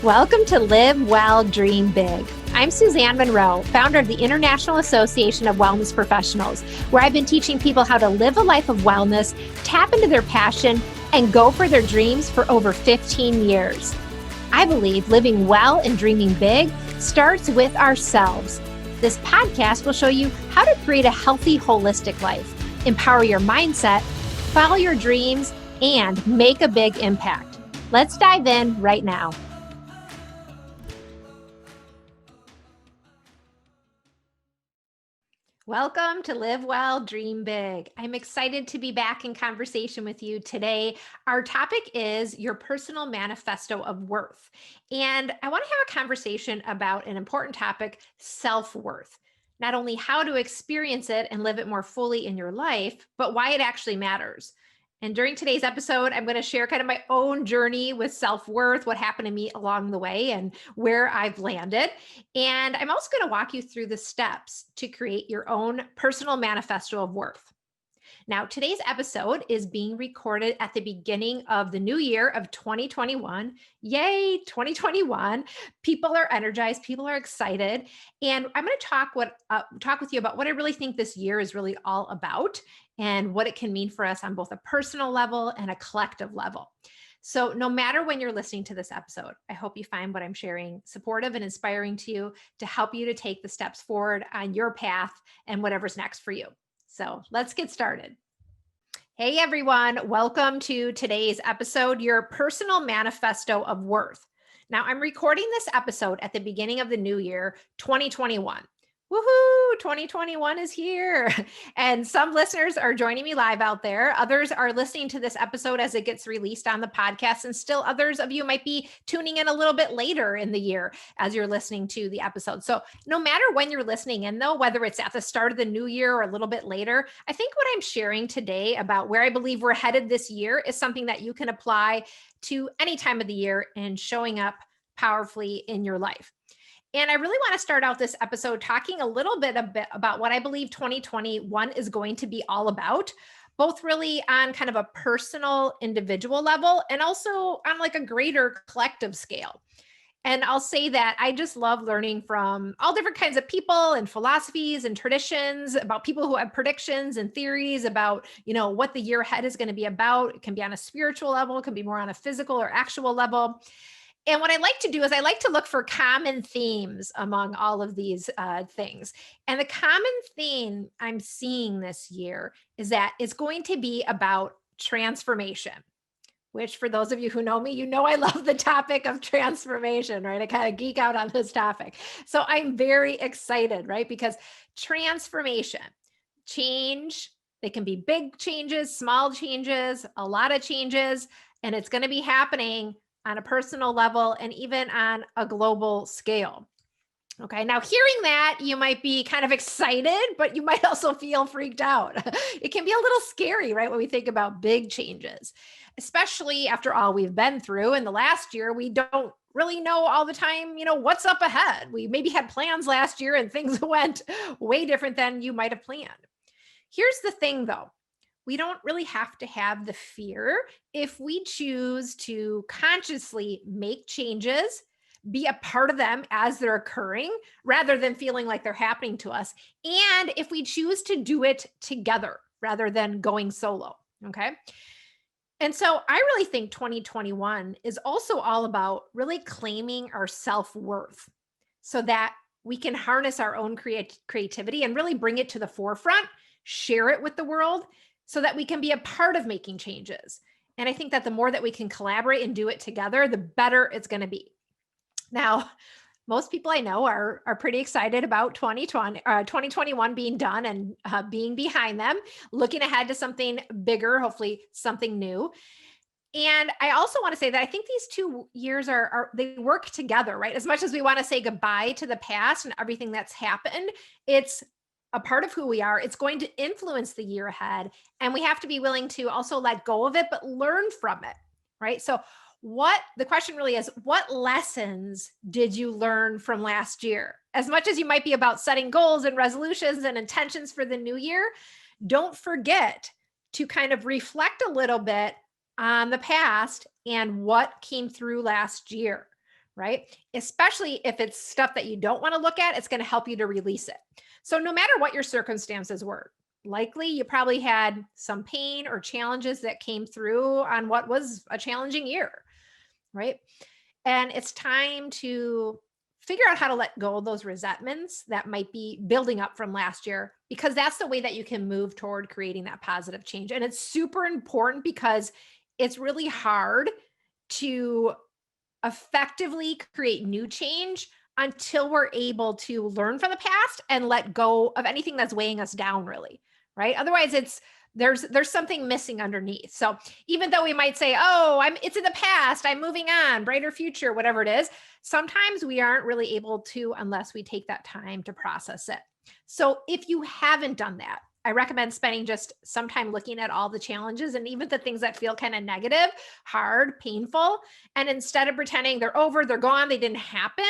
Welcome to Live Well, Dream Big. I'm Suzanne Monroe, founder of the International Association of Wellness Professionals, where I've been teaching people how to live a life of wellness, tap into their passion, and go for their dreams for over 15 years. I believe living well and dreaming big starts with ourselves. This podcast will show you how to create a healthy, holistic life, empower your mindset, follow your dreams, and make a big impact. Let's dive in right now. Welcome to Live Well, Dream Big. I'm excited to be back in conversation with you today. Our topic is your personal manifesto of worth. And I want to have a conversation about an important topic, self-worth. Not only how to experience it and live it more fully in your life, but why it actually matters. And during today's episode, I'm going to share kind of my own journey with self-worth, what happened to me along the way and where I've landed. And I'm also going to walk you through the steps to create your own personal manifesto of worth. Now, today's episode is being recorded at the beginning of the new year of 2021. Yay, 2021. People are energized, people are excited. And I'm going to talk with you about what I really think this year is really all about and what it can mean for us on both a personal level and a collective level. So no matter when you're listening to this episode, I hope you find what I'm sharing supportive and inspiring to you to help you to take the steps forward on your path and whatever's next for you. So let's get started. Hey everyone, welcome to today's episode, your personal manifesto of worth. Now I'm recording this episode at the beginning of the new year, 2021. Woohoo, 2021 is here. And some listeners are joining me live out there. Others are listening to this episode as it gets released on the podcast. And still others of you might be tuning in a little bit later in the year as you're listening to the episode. So no matter when you're listening in though, whether it's at the start of the new year or a little bit later, I think what I'm sharing today about where I believe we're headed this year is something that you can apply to any time of the year and showing up powerfully in your life. And I really want to start out this episode talking a little bit about what I believe 2021 is going to be all about, both really on kind of a personal, individual level, and also on like a greater collective scale. And I'll say that I just love learning from all different kinds of people and philosophies and traditions about people who have predictions and theories about, what the year ahead is going to be about. It can be on a spiritual level, it can be more on a physical or actual level. And what I like to do is I like to look for common themes among all of these things. And the common theme I'm seeing this year is that it's going to be about transformation, which for those of you who know me, I love the topic of transformation, right? I kind of geek out on this topic. So I'm very excited, right? Because transformation, change, they can be big changes, small changes, a lot of changes, and it's going to be happening on a personal level and even on a global scale. Okay, now hearing that, you might be kind of excited, but you might also feel freaked out. It can be a little scary, right? When we think about big changes, especially after all we've been through in the last year, we don't really know all the time, what's up ahead. We maybe had plans last year and things went way different than you might have planned. Here's the thing though. We don't really have to have the fear if we choose to consciously make changes, be a part of them as they're occurring, rather than feeling like they're happening to us. And if we choose to do it together rather than going solo. Okay. And so I really think 2021 is also all about really claiming our self-worth so that we can harness our own creativity and really bring it to the forefront, share it with the world, so that we can be a part of making changes. And I think that the more that we can collaborate and do it together, the better it's going to be. Now, most people I know are pretty excited about 2021 being done and being behind them, looking ahead to something bigger, hopefully something new. And I also want to say that I think these 2 years they work together, right? As much as we want to say goodbye to the past and everything that's happened, it's a part of who we are. It's going to influence the year ahead. And we have to be willing to also let go of it, but learn from it, right? So the question really is, what lessons did you learn from last year? As much as you might be about setting goals and resolutions and intentions for the new year, don't forget to kind of reflect a little bit on the past and what came through last year, right? Especially if it's stuff that you don't want to look at, it's going to help you to release it. So, no matter what your circumstances were, likely you probably had some pain or challenges that came through on what was a challenging year, right? And it's time to figure out how to let go of those resentments that might be building up from last year, because that's the way that you can move toward creating that positive change. And it's super important because it's really hard to effectively create new change until we're able to learn from the past and let go of anything that's weighing us down, really, right? Otherwise there's something missing underneath. So even though we might say, oh, it's in the past, I'm moving on, brighter future, whatever it is, sometimes we aren't really able to unless we take that time to process it. So if you haven't done that, I recommend spending just some time looking at all the challenges and even the things that feel kind of negative, hard, painful. And instead of pretending they're over, they're gone, they didn't happen,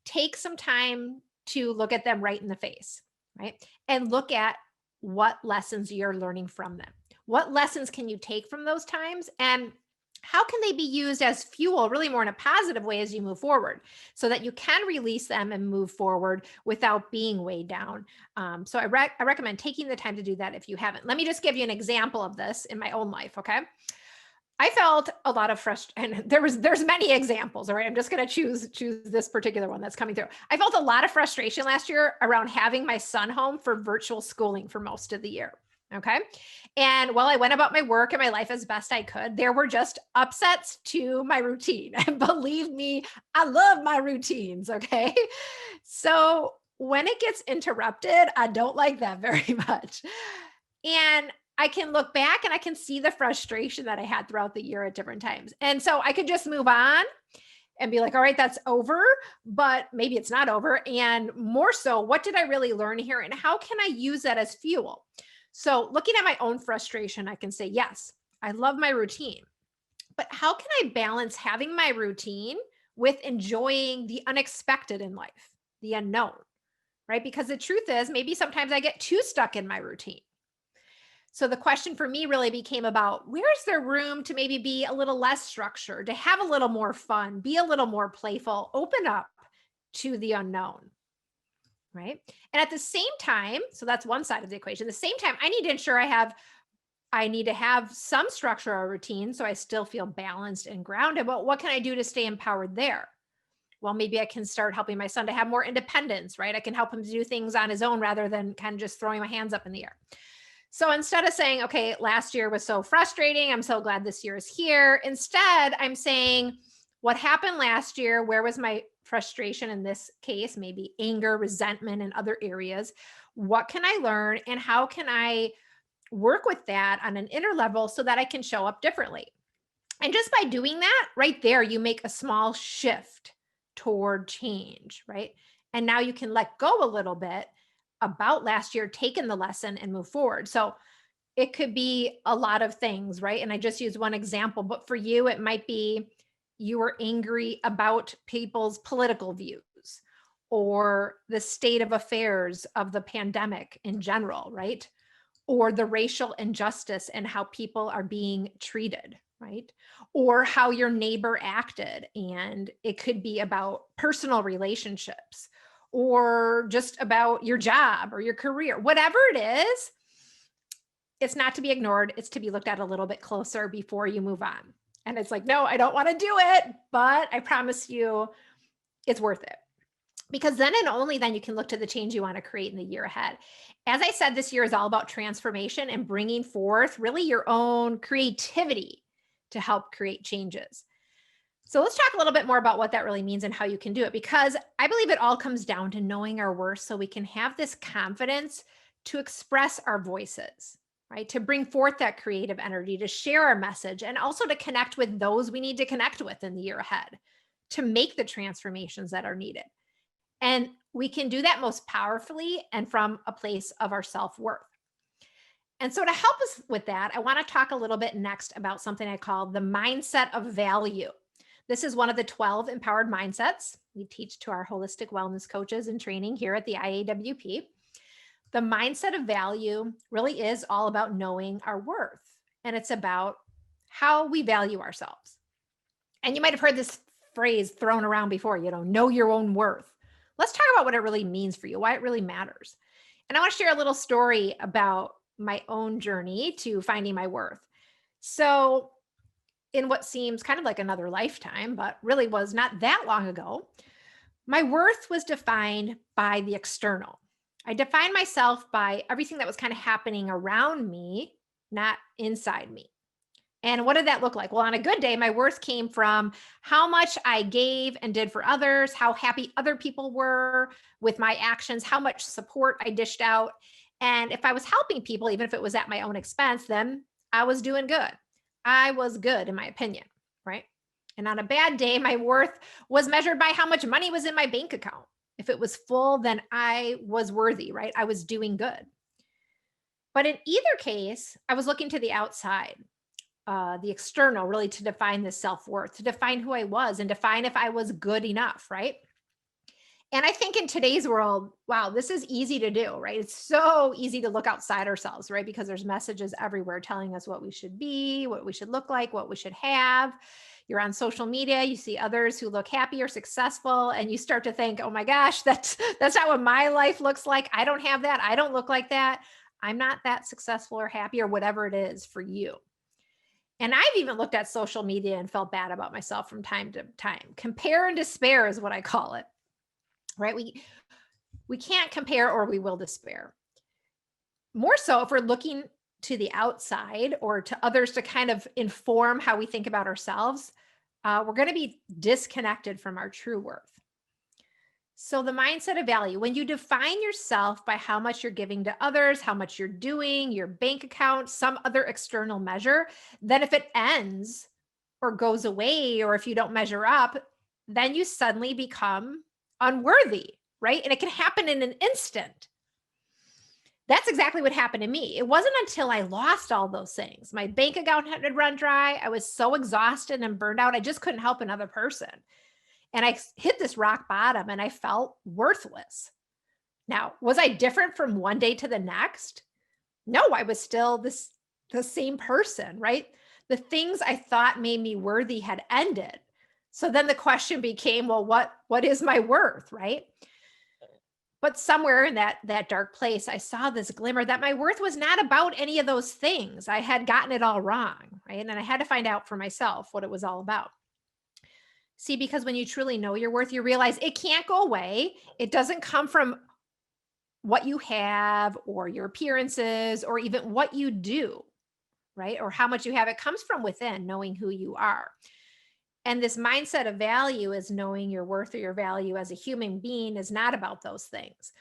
take some time to look at them right in the face, right? And look at what lessons you're learning from them. What lessons can you take from those times? And how can they be used as fuel, really more in a positive way as you move forward, so that you can release them and move forward without being weighed down? So I recommend taking the time to do that if you haven't. Let me just give you an example of this in my own life, okay? I felt a lot of frustration, and there's many examples. All right, I'm just going to choose this particular one that's coming through. I felt a lot of frustration last year around having my son home for virtual schooling for most of the year. Okay. And while I went about my work and my life as best I could, there were just upsets to my routine. And believe me, I love my routines. Okay. So when it gets interrupted, I don't like that very much. And I can look back and I can see the frustration that I had throughout the year at different times. And so I could just move on and be like, all right, that's over, but maybe it's not over. And more so, what did I really learn here? And how can I use that as fuel? So looking at my own frustration, I can say, yes, I love my routine, but how can I balance having my routine with enjoying the unexpected in life, the unknown, right? Because the truth is, maybe sometimes I get too stuck in my routine. So the question for me really became about, where's there room to maybe be a little less structured, to have a little more fun, be a little more playful, open up to the unknown, right? And at the same time, so that's one side of the equation. At the same time, I need to ensure I need to have some structure or routine so I still feel balanced and grounded. But what can I do to stay empowered there? Well, maybe I can start helping my son to have more independence, right? I can help him to do things on his own rather than kind of just throwing my hands up in the air. So instead of saying, okay, last year was so frustrating, I'm so glad this year is here. Instead, I'm saying, what happened last year? Where was my frustration in this case? Maybe anger, resentment, and other areas. What can I learn? And how can I work with that on an inner level so that I can show up differently? And just by doing that right there, you make a small shift toward change, right? And now you can let go a little bit about last year, taken the lesson and move forward. So it could be a lot of things, right? And I just used one example, but for you, it might be you were angry about people's political views or the state of affairs of the pandemic in general, right? Or the racial injustice and how people are being treated, right? Or how your neighbor acted. And it could be about personal relationships or just about your job or your career, whatever it is. It's not to be ignored. It's to be looked at a little bit closer before you move on. And it's like, no, I don't want to do it, but I promise you it's worth it. Because then and only then you can look to the change you want to create in the year ahead. As I said, this year is all about transformation and bringing forth really your own creativity to help create changes. So let's talk a little bit more about what that really means and how you can do it, because I believe it all comes down to knowing our worth so we can have this confidence to express our voices, right? To bring forth that creative energy, to share our message, and also to connect with those we need to connect with in the year ahead to make the transformations that are needed. And we can do that most powerfully and from a place of our self-worth. And so to help us with that, I want to talk a little bit next about something I call the mindset of value. This is one of the 12 empowered mindsets we teach to our holistic wellness coaches and training here at the IAWP. The mindset of value really is all about knowing our worth, and it's about how we value ourselves. And you might have heard this phrase thrown around before, know your own worth. Let's talk about what it really means for you, why it really matters. And I want to share a little story about my own journey to finding my worth. So, in what seems kind of like another lifetime, but really was not that long ago, my worth was defined by the external. I defined myself by everything that was kind of happening around me, not inside me. And what did that look like? Well, on a good day, my worth came from how much I gave and did for others, how happy other people were with my actions, how much support I dished out. And if I was helping people, even if it was at my own expense, then I was doing good. I was good, in my opinion, right? And on a bad day, my worth was measured by how much money was in my bank account. If it was full, then I was worthy, right? I was doing good. But in either case, I was looking to the outside, the external, really to define the self worth, to define who I was and define if I was good enough, right? And I think in today's world, wow, this is easy to do, right? It's so easy to look outside ourselves, right? Because there's messages everywhere telling us what we should be, what we should look like, what we should have. You're on social media, you see others who look happy or successful, and you start to think, oh my gosh, that's not what my life looks like. I don't have that. I don't look like that. I'm not that successful or happy or whatever it is for you. And I've even looked at social media and felt bad about myself from time to time. Compare and despair is what I call it, right? We can't compare or we will despair. More so if we're looking to the outside or to others to kind of inform how we think about ourselves, we're going to be disconnected from our true worth. So, the mindset of value, when you define yourself by how much you're giving to others, how much you're doing, your bank account, some other external measure, then if it ends or goes away, or if you don't measure up, then you suddenly become unworthy, right? And it can happen in an instant. That's exactly what happened to me. It wasn't until I lost all those things. My bank account had run dry. I was so exhausted and burned out. I just couldn't help another person. And I hit this rock bottom and I felt worthless. Now, was I different from one day to the next? No, I was still the same person, right? The things I thought made me worthy had ended. So then the question became, well, what is my worth, right? But somewhere in that dark place, I saw this glimmer that my worth was not about any of those things. I had gotten it all wrong, right? And I had to find out for myself what it was all about. See, because when you truly know your worth, you realize it can't go away. It doesn't come from what you have or your appearances or even what you do, right? Or how much you have. It comes from within, knowing who you are. And this mindset of value is knowing your worth or your value as a human being is not about those things.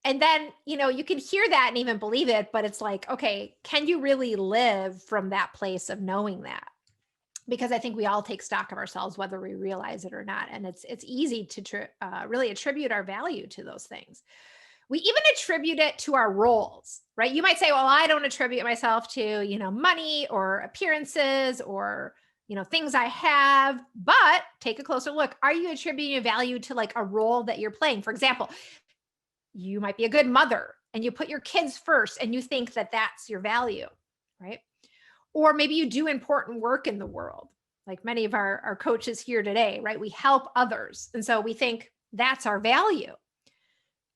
And then, you can hear that and even believe it, but it's like, okay, can you really live from that place of knowing that? Because I think we all take stock of ourselves, whether we realize it or not. And it's easy to really attribute our value to those things. We even attribute it to our roles, right? You might say, well, I don't attribute myself to, money or appearances or, things I have, but take a closer look. Are you attributing a value to like a role that you're playing? For example, you might be a good mother and you put your kids first and you think that that's your value, right? Or maybe you do important work in the world, like many of our coaches here today, right? We help others. And so we think that's our value.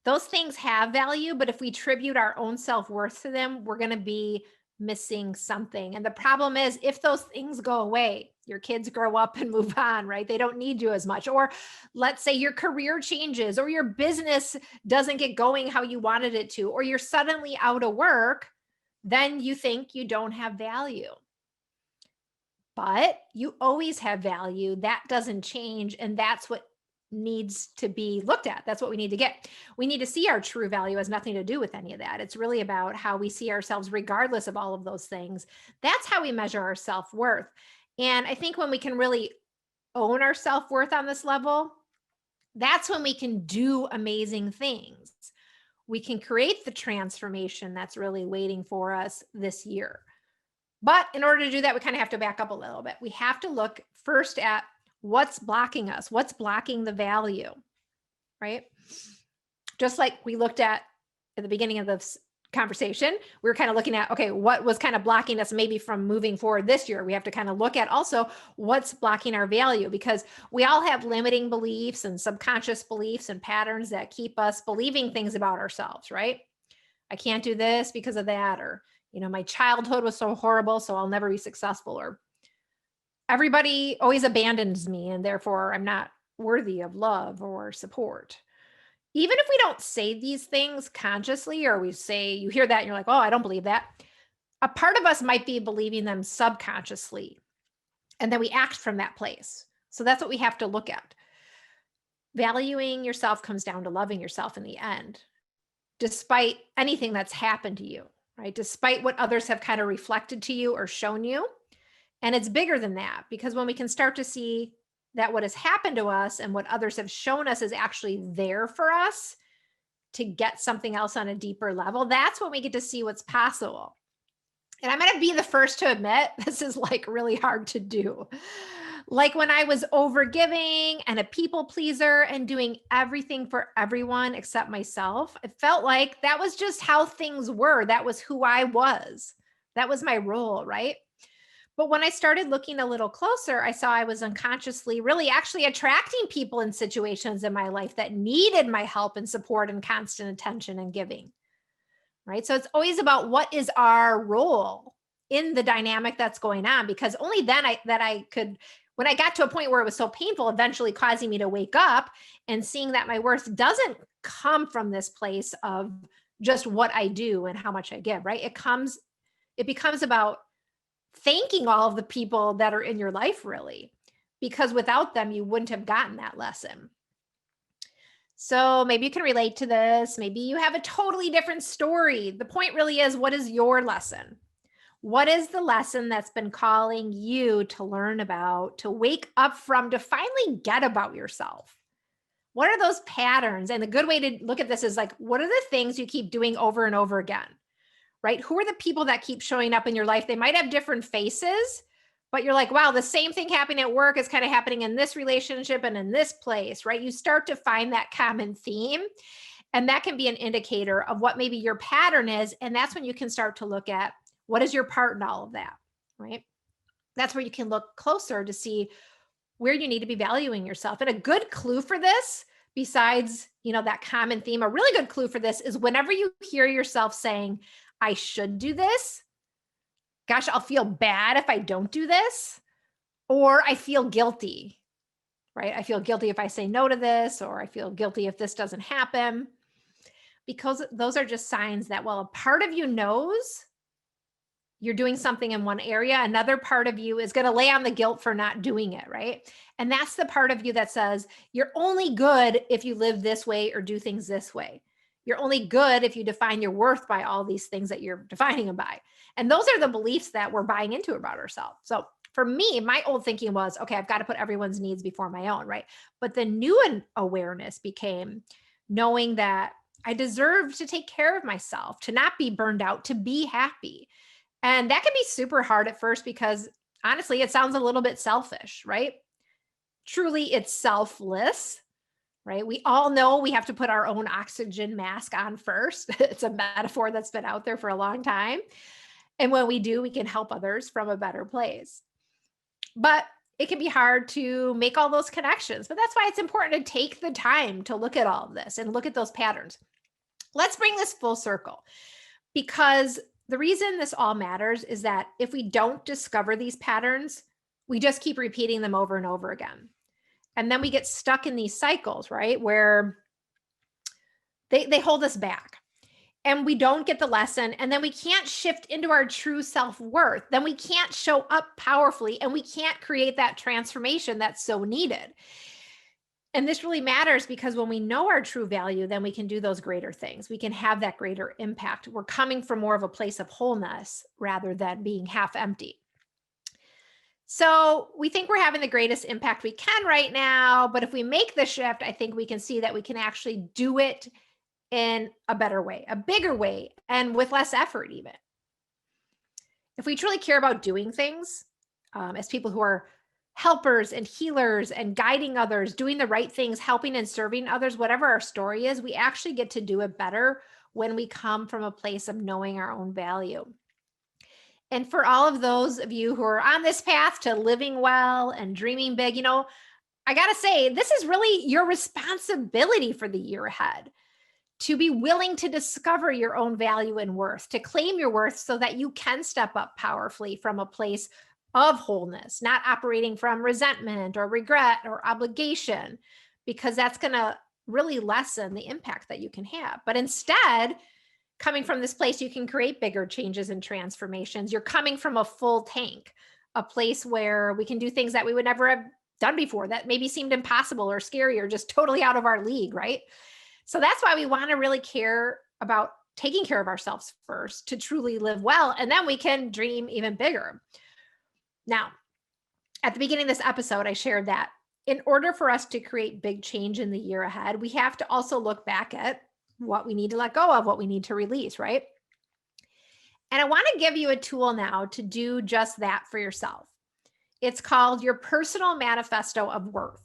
Those things have value, but if we tribute our own self-worth to them, we're going to be missing something. And the problem is if those things go away, your kids grow up and move on, right? They don't need you as much. Or let's say your career changes or your business doesn't get going how you wanted it to, or you're suddenly out of work, then you think you don't have value. But you always have value. That doesn't change. And that's what needs to be looked at. That's what we need to get. We need to see our true value has nothing to do with any of that. It's really about how we see ourselves, regardless of all of those things. That's how we measure our self-worth. And I think when we can really own our self-worth on this level, that's when we can do amazing things. We can create the transformation that's really waiting for us this year. But in order to do that, we kind of have to back up a little bit. We have to look first at what's blocking us, what's blocking the value, right? Just like we looked at the beginning of this conversation, we were kind of looking at, okay, what was kind of blocking us maybe from moving forward this year? We have to kind of look at also what's blocking our value, because we all have limiting beliefs and subconscious beliefs and patterns that keep us believing things about ourselves, right? I can't do this because of that, or, my childhood was so horrible, so I'll never be successful, or everybody always abandons me and therefore I'm not worthy of love or support. Even if we don't say these things consciously, or we say, you hear that and you're like, oh, I don't believe that. A part of us might be believing them subconsciously. And then we act from that place. So that's what we have to look at. Valuing yourself comes down to loving yourself in the end, despite anything that's happened to you, right? Despite what others have kind of reflected to you or shown you. And it's bigger than that, because when we can start to see that what has happened to us and what others have shown us is actually there for us to get something else on a deeper level, that's when we get to see what's possible. And I'm going to be the first to admit this is like really hard to do. Like when I was overgiving and a people pleaser and doing everything for everyone except myself, it felt like that was just how things were. That was who I was. That was my role, right? But when I started looking a little closer, I saw I was unconsciously really actually attracting people in situations in my life that needed my help and support and constant attention and giving. Right. So it's always about what is our role in the dynamic that's going on, because only then I could, when I got to a point where it was so painful, eventually causing me to wake up and seeing that my worth doesn't come from this place of just what I do and how much I give, right? It becomes about thanking all of the people that are in your life, really, because without them, you wouldn't have gotten that lesson. So maybe you can relate to this. Maybe you have a totally different story. The point really is, what is your lesson? What is the lesson that's been calling you to learn about, to wake up from, to finally get about yourself? What are those patterns? And the good way to look at this is like, what are the things you keep doing over and over again? Right? Who are the people that keep showing up in your life? They might have different faces, but you're like, wow, the same thing happening at work is kind of happening in this relationship and in this place, right? You start to find that common theme, and that can be an indicator of what maybe your pattern is. And that's when you can start to look at what is your part in all of that, right? That's where you can look closer to see where you need to be valuing yourself. And a good clue for this, besides, that common theme, a really good clue for this is whenever you hear yourself saying, I should do this, gosh, I'll feel bad if I don't do this, or I feel guilty, right? I feel guilty if I say no to this, or I feel guilty if this doesn't happen, because those are just signs that, well, a part of you knows you're doing something in one area, another part of you is going to lay on the guilt for not doing it, right? And that's the part of you that says you're only good if you live this way or do things this way. You're only good if you define your worth by all these things that you're defining them by. And those are the beliefs that we're buying into about ourselves. So for me, my old thinking was, okay, I've got to put everyone's needs before my own, right? But the new awareness became knowing that I deserve to take care of myself, to not be burned out, to be happy. And that can be super hard at first because honestly, it sounds a little bit selfish, right? Truly, it's selfless, right? We all know we have to put our own oxygen mask on first. It's a metaphor that's been out there for a long time. And when we do, we can help others from a better place. But it can be hard to make all those connections. But that's why it's important to take the time to look at all of this and look at those patterns. Let's bring this full circle, because the reason this all matters is that if we don't discover these patterns, we just keep repeating them over and over again. And then we get stuck in these cycles, right? Where they hold us back and we don't get the lesson. And then we can't shift into our true self-worth. Then we can't show up powerfully and we can't create that transformation that's so needed. And this really matters because when we know our true value, then we can do those greater things. We can have that greater impact. We're coming from more of a place of wholeness rather than being half empty. So we think we're having the greatest impact we can right now, but if we make the shift, I think we can see that we can actually do it in a better way, a bigger way, and with less effort even. If we truly care about doing things as people who are helpers and healers and guiding others, doing the right things, helping and serving others, whatever our story is, we actually get to do it better when we come from a place of knowing our own value. And for all of those of you who are on this path to living well and dreaming big, I got to say, this is really your responsibility for the year ahead, to be willing to discover your own value and worth, to claim your worth so that you can step up powerfully from a place of wholeness, not operating from resentment or regret or obligation, because that's going to really lessen the impact that you can have. But instead, coming from this place, you can create bigger changes and transformations. You're coming from a full tank, a place where we can do things that we would never have done before, that maybe seemed impossible or scary or just totally out of our league, right? So that's why we want to really care about taking care of ourselves first to truly live well, and then we can dream even bigger. Now, at the beginning of this episode, I shared that in order for us to create big change in the year ahead, we have to also look back at what we need to let go of, what we need to release, right? And I want to give you a tool now to do just that for yourself. It's called your Personal Manifesto of Worth.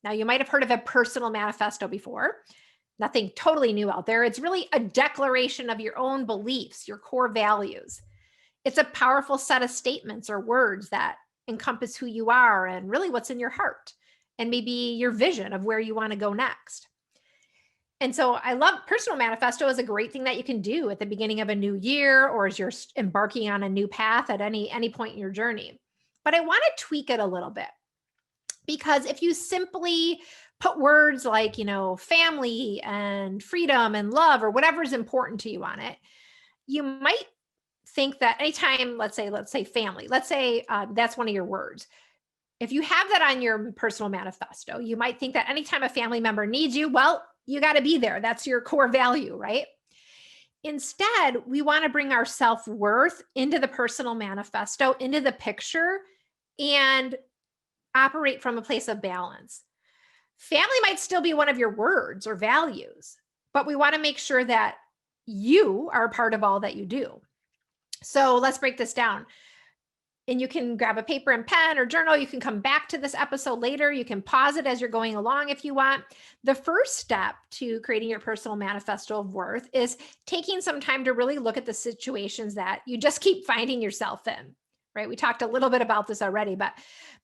Now, you might have heard of a personal manifesto before. Nothing totally new out there. It's really a declaration of your own beliefs, your core values. It's a powerful set of statements or words that encompass who you are and really what's in your heart, and maybe your vision of where you want to go next. And so I love Personal Manifesto is a great thing that you can do at the beginning of a new year, or as you're embarking on a new path at any point in your journey. But I want to tweak it a little bit, because if you simply put words like, family and freedom and love or whatever is important to you on it, you might think that anytime, let's say family, let's say that's one of your words. If you have that on your personal manifesto, you might think that anytime a family member needs you, well, you got to be there. That's your core value, right? Instead, we want to bring our self-worth into the personal manifesto, into the picture, and operate from a place of balance. Family might still be one of your words or values, but we want to make sure that you are a part of all that you do. So let's break this down. And you can grab a paper and pen or journal. You can come back to this episode later. You can pause it as you're going along if you want. The first step to creating your personal manifesto of worth is taking some time to really look at the situations that you just keep finding yourself in, right? We talked a little bit about this already, but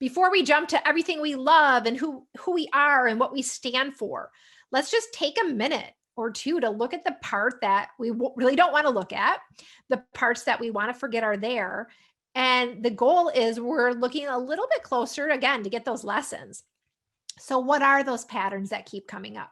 before we jump to everything we love and who we are and what we stand for, let's just take a minute or two to look at the part that we really don't want to look at, the parts that we want to forget are there. And the goal is we're looking a little bit closer, again, to get those lessons. So what are those patterns that keep coming up?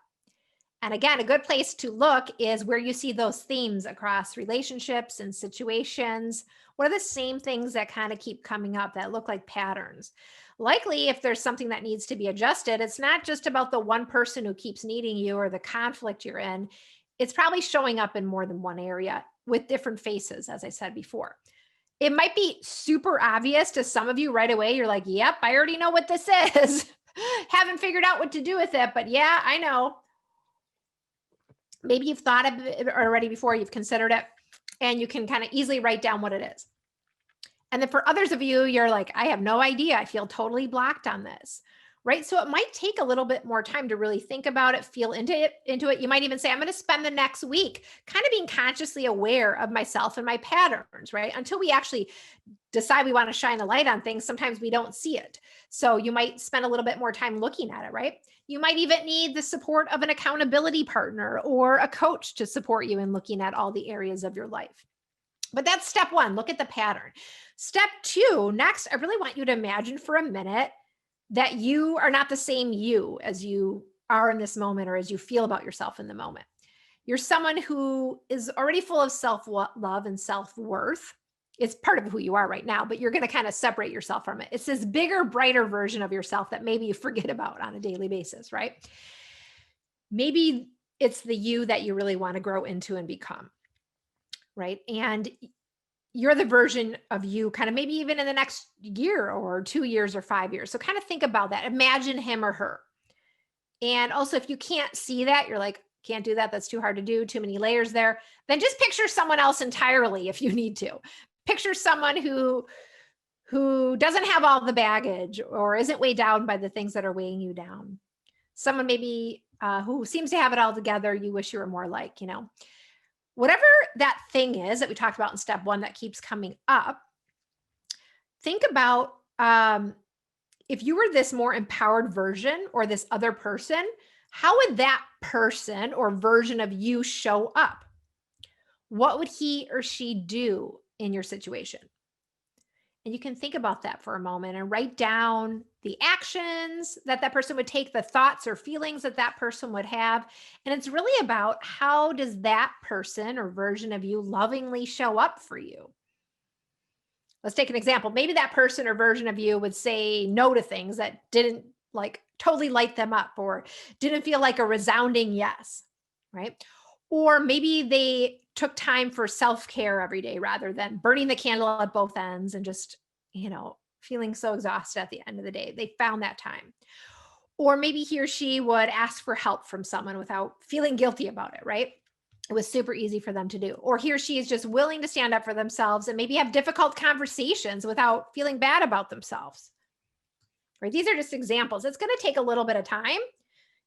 And again, a good place to look is where you see those themes across relationships and situations. What are the same things that kind of keep coming up that look like patterns? Likely, if there's something that needs to be adjusted, it's not just about the one person who keeps needing you or the conflict you're in. It's probably showing up in more than one area with different faces, as I said before. It might be super obvious to some of you right away. You're like, yep, I already know what this is. Haven't figured out what to do with it, but yeah, I know. Maybe you've thought of it already before, you've considered it, and you can kind of easily write down what it is. And then for others of you, you're like, I have no idea. I feel totally blocked on this, right? So it might take a little bit more time to really think about it, feel into it. You might even say, I'm going to spend the next week kind of being consciously aware of myself and my patterns, right? Until we actually decide we want to shine a light on things, sometimes we don't see it. So you might spend a little bit more time looking at it, right? You might even need the support of an accountability partner or a coach to support you in looking at all the areas of your life. But that's step one, look at the pattern. Step two, next, I really want you to imagine for a minute that you are not the same you as you are in this moment or as you feel about yourself in the moment. You're someone who is already full of self-love and self-worth. It's part of who you are right now, but you're going to kind of separate yourself from it. It's this bigger, brighter version of yourself that maybe you forget about on a daily basis, right? Maybe it's the you that you really want to grow into and become, right? And you're the version of you kind of maybe even in the next year or 2 years or 5 years. So kind of think about that. Imagine him or her. And also, if you can't see that, you're like, can't do that. That's too hard to do. Too many layers there. Then just picture someone else entirely if you need to. Picture someone who doesn't have all the baggage or isn't weighed down by the things that are weighing you down. Someone maybe who seems to have it all together. You wish you were more like, Whatever that thing is that we talked about in step one that keeps coming up, think about if you were this more empowered version or this other person, how would that person or version of you show up? What would he or she do in your situation? And you can think about that for a moment and write down the actions that that person would take, the thoughts or feelings that that person would have. And it's really about how does that person or version of you lovingly show up for you? Let's take an example. Maybe that person or version of you would say no to things that didn't like totally light them up or didn't feel like a resounding yes, right? Or maybe they took time for self care every day rather than burning the candle at both ends and just, feeling so exhausted at the end of the day. They found that time. Or maybe he or she would ask for help from someone without feeling guilty about it, right? It was super easy for them to do. Or he or she is just willing to stand up for themselves and maybe have difficult conversations without feeling bad about themselves. Right? These are just examples. It's going to take a little bit of time.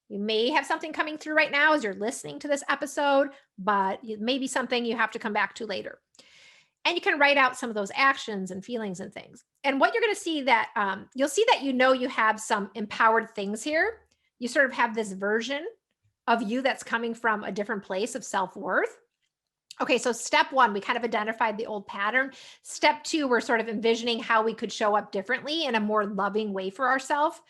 You may have something coming through right now as you're listening to this episode, but it may be something you have to come back to later. And you can write out some of those actions and feelings and things. And what you're going to see that you'll see that you have some empowered things here. You sort of have this version of you that's coming from a different place of self-worth. Okay, so step one, we kind of identified the old pattern. Step two, we're sort of envisioning how we could show up differently in a more loving way for ourselves.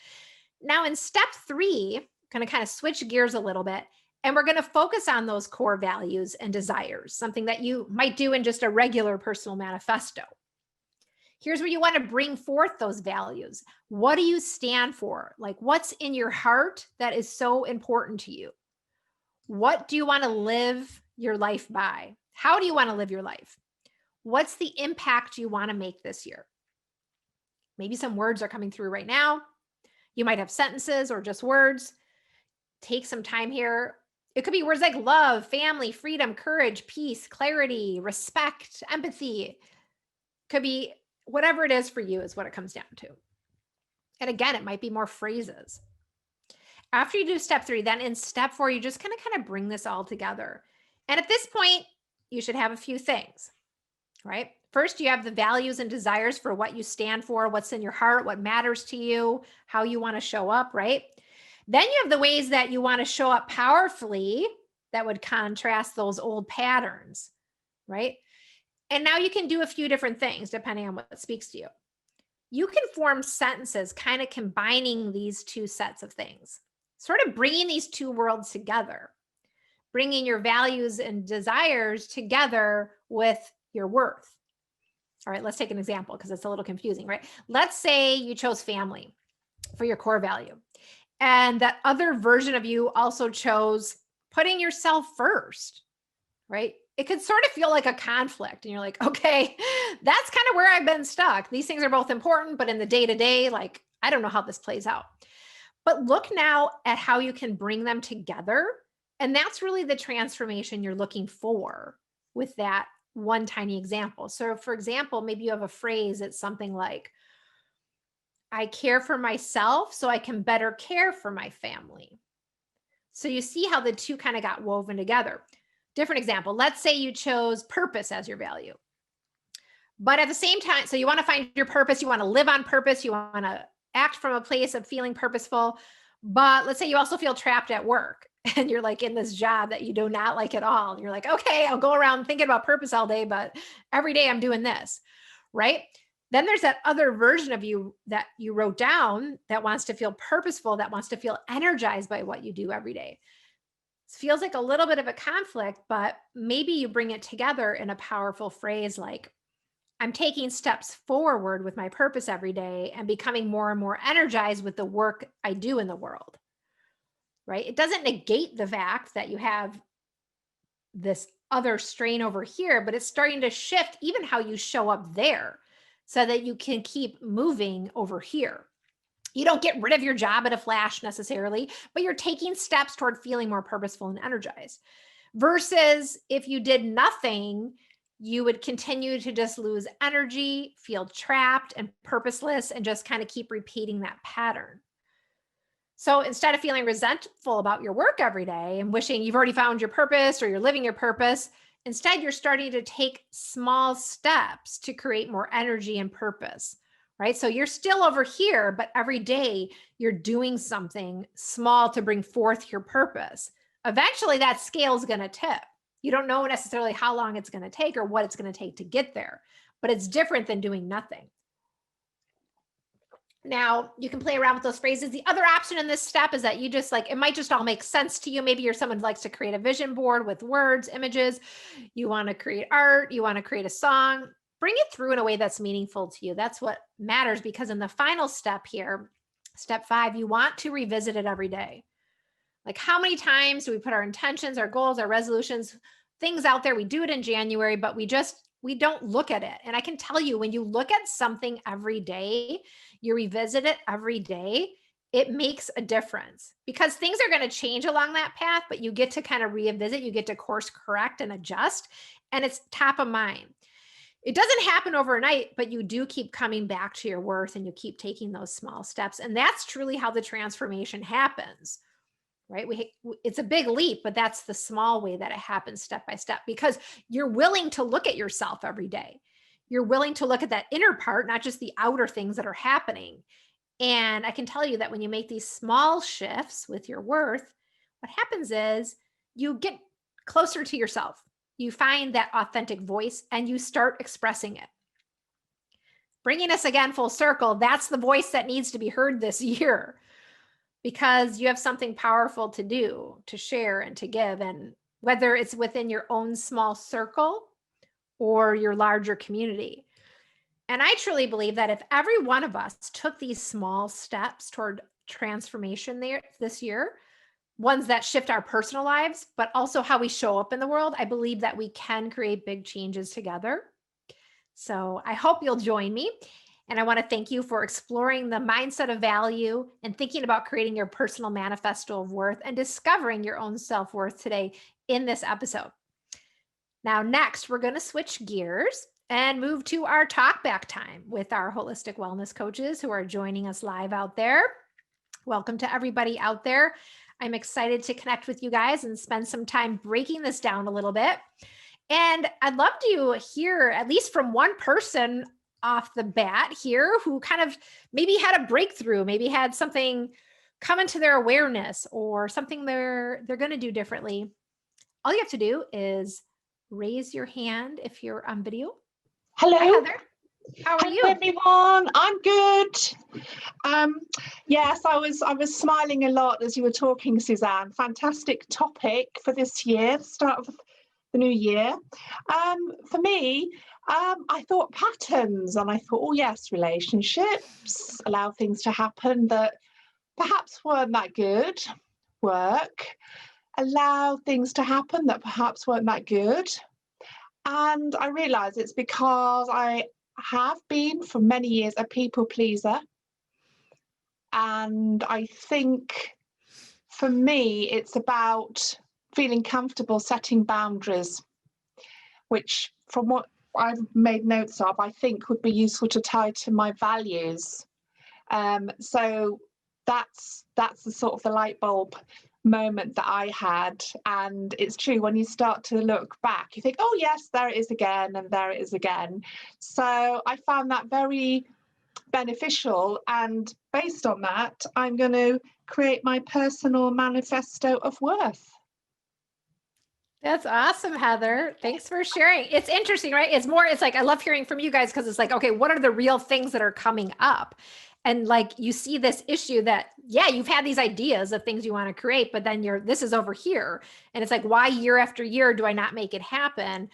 Now, in step three, going to kind of switch gears a little bit, and we're going to focus on those core values and desires, something that you might do in just a regular personal manifesto. Here's where you want to bring forth those values. What do you stand for? Like, what's in your heart that is so important to you? What do you want to live your life by? How do you want to live your life? What's the impact you want to make this year? Maybe some words are coming through right now. You might have sentences or just words. Take some time here. It could be words like love, family, freedom, courage, peace, clarity, respect, empathy. Could be whatever it is for you is what it comes down to. And again, it might be more phrases. After you do step three, then in step four, you just kind of bring this all together. And at this point, you should have a few things, right? First, you have the values and desires for what you stand for, what's in your heart, what matters to you, how you want to show up, right? Then you have the ways that you want to show up powerfully that would contrast those old patterns, right? And now you can do a few different things depending on what speaks to you. You can form sentences kind of combining these two sets of things, sort of bringing these two worlds together, bringing your values and desires together with your worth. All right, let's take an example because it's a little confusing, right? Let's say you chose family for your core value, and that other version of you also chose putting yourself first, right? It could sort of feel like a conflict. And you're like, okay, that's kind of where I've been stuck. These things are both important, but in the day-to-day, like, I don't know how this plays out. But look now at how you can bring them together. And that's really the transformation you're looking for with that one tiny example. So for example, maybe you have a phrase that's something like, I care for myself so I can better care for my family. So you see how the two kind of got woven together. Different example. Let's say you chose purpose as your value. But at the same time, so you want to find your purpose, you want to live on purpose, you want to act from a place of feeling purposeful. But let's say you also feel trapped at work and you're like in this job that you do not like at all. And you're like, okay, I'll go around thinking about purpose all day, but every day I'm doing this, right? Then there's that other version of you that you wrote down that wants to feel purposeful, that wants to feel energized by what you do every day. It feels like a little bit of a conflict, but maybe you bring it together in a powerful phrase like, I'm taking steps forward with my purpose every day and becoming more and more energized with the work I do in the world, right? It doesn't negate the fact that you have this other strain over here, but it's starting to shift even how you show up there so that you can keep moving over here. You don't get rid of your job at a flash necessarily, but you're taking steps toward feeling more purposeful and energized. Versus if you did nothing, you would continue to just lose energy, feel trapped and purposeless, and just kind of keep repeating that pattern. So instead of feeling resentful about your work every day and wishing you've already found your purpose or you're living your purpose, Instead, you're starting to take small steps to create more energy and purpose, right? So you're still over here, but every day you're doing something small to bring forth your purpose. Eventually, that scale is going to tip. You don't know necessarily how long it's going to take or what it's going to take to get there, but it's different than doing nothing. Now, you can play around with those phrases. The other option in this step is that you just like, it might just all make sense to you. Maybe you're someone who likes to create a vision board with words, images. You want to create art. You want to create a song. Bring it through in a way that's meaningful to you. That's what matters, because in the final step here, step 5, you want to revisit it every day. Like, how many times do we put our intentions, our goals, our resolutions, things out there? We do it in January, but we don't look at it. And I can tell you, when you look at something every day, you revisit it every day, it makes a difference, because things are going to change along that path, but you get to kind of revisit, you get to course correct and adjust, and it's top of mind. It doesn't happen overnight, but you do keep coming back to your worth and you keep taking those small steps. And that's truly how the transformation happens. Right? It's a big leap, but that's the small way that it happens step by step, because you're willing to look at yourself every day. You're willing to look at that inner part, not just the outer things that are happening. And I can tell you that when you make these small shifts with your worth, what happens is you get closer to yourself. You find that authentic voice and you start expressing it. Bringing us again full circle, that's the voice that needs to be heard this year, because you have something powerful to do, to share and to give. And whether it's within your own small circle or your larger community. And I truly believe that if every one of us took these small steps toward transformation this year, ones that shift our personal lives, but also how we show up in the world, I believe that we can create big changes together. So I hope you'll join me. And I want to thank you for exploring the mindset of value and thinking about creating your personal manifesto of worth and discovering your own self-worth today in this episode. Now, next, we're going to switch gears and move to our talk back time with our holistic wellness coaches who are joining us live out there. Welcome to everybody out there. I'm excited to connect with you guys and spend some time breaking this down a little bit. And I'd love to hear at least from one person off the bat here who kind of maybe had a breakthrough, maybe had something come into their awareness or something they're going to do differently. All you have to do is raise your hand if you're on video. Hello. Hi, Heather. How are you? Everyone, I'm good. Yes, I was smiling a lot as you were talking, Suzanne. Fantastic topic for this year, the start of the new year. For me, I thought patterns, and I thought, oh yes, relationships allow things to happen that perhaps weren't that good. Work, allow things to happen that perhaps weren't that good. And I realised it's because I have been for many years a people pleaser. And I think for me, it's about feeling comfortable setting boundaries, which from what I've made notes of, I think would be useful to tie to my values. So that's the sort of the light bulb moment that I had. And it's true, when you start to look back, you think, oh yes, there it is again, and there it is again. So I found that very beneficial, and based on that, I'm going to create my personal manifesto of worth. That's awesome, Heather. Thanks for sharing. It's interesting, right? It's like, I love hearing from you guys, because it's like, okay, what are the real things that are coming up? And like, you see this issue that, yeah, you've had these ideas of things you want to create, but then this is over here. And it's like, why year after year do I not make it happen?